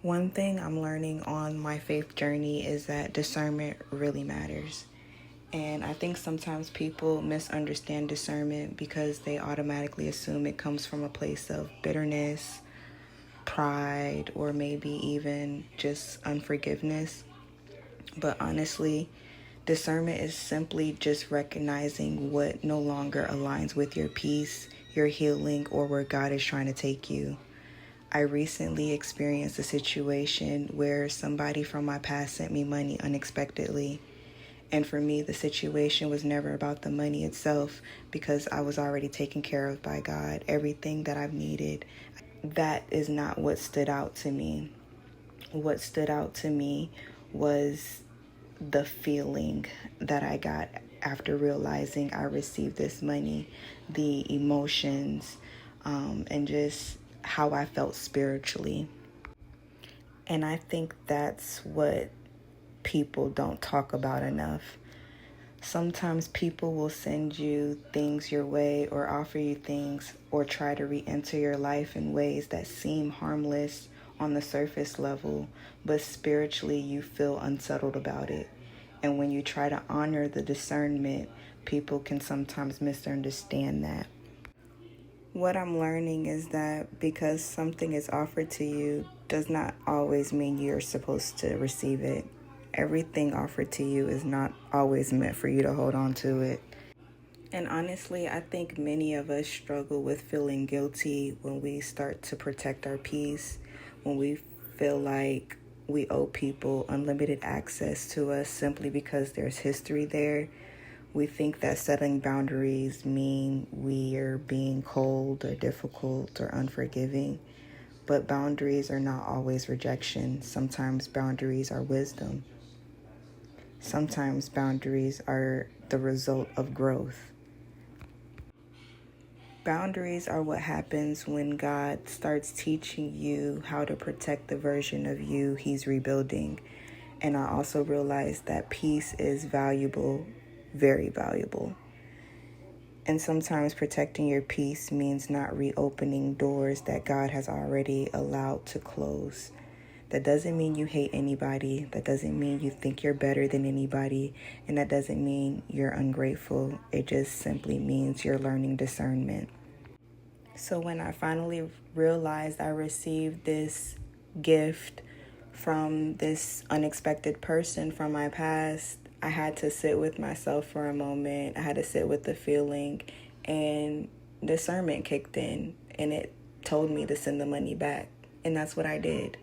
One thing I'm learning on my faith journey is that discernment really matters. And I think sometimes people misunderstand discernment because they automatically assume it comes from a place of bitterness, pride, or maybe even just unforgiveness. But honestly, discernment is simply just recognizing what no longer aligns with your peace, your healing, or where God is trying to take you. I recently experienced a situation where somebody from my past sent me money unexpectedly. And for me, the situation was never about the money itself because I was already taken care of by God. Everything that I've needed. That is not what stood out to me. What stood out to me was the feeling that I got after realizing I received this money, the emotions, and just how I felt spiritually. And I think that's what people don't talk about enough. Sometimes people will send you things your way or offer you things or try to re-enter your life in ways that seem harmless on the surface level, but spiritually you feel unsettled about it. And when you try to honor the discernment, people can sometimes misunderstand that. What I'm learning is that because something is offered to you does not always mean you're supposed to receive it. Everything offered to you is not always meant for you to hold on to it. And honestly, I think many of us struggle with feeling guilty when we start to protect our peace, when we feel like we owe people unlimited access to us simply because there's history there. We think that setting boundaries mean we are being cold or difficult or unforgiving. But boundaries are not always rejection. Sometimes boundaries are wisdom. Sometimes boundaries are the result of growth. Boundaries are what happens when God starts teaching you how to protect the version of you He's rebuilding. And I also realized that peace is valuable, very valuable. And sometimes protecting your peace means not reopening doors that God has already allowed to close. That doesn't mean you hate anybody. That doesn't mean you think you're better than anybody. And that doesn't mean you're ungrateful. It just simply means you're learning discernment. So when I finally realized I received this gift from this unexpected person from my past, I had to sit with myself for a moment. I had to sit with the feeling, and discernment kicked in, and it told me to send the money back. And that's what I did.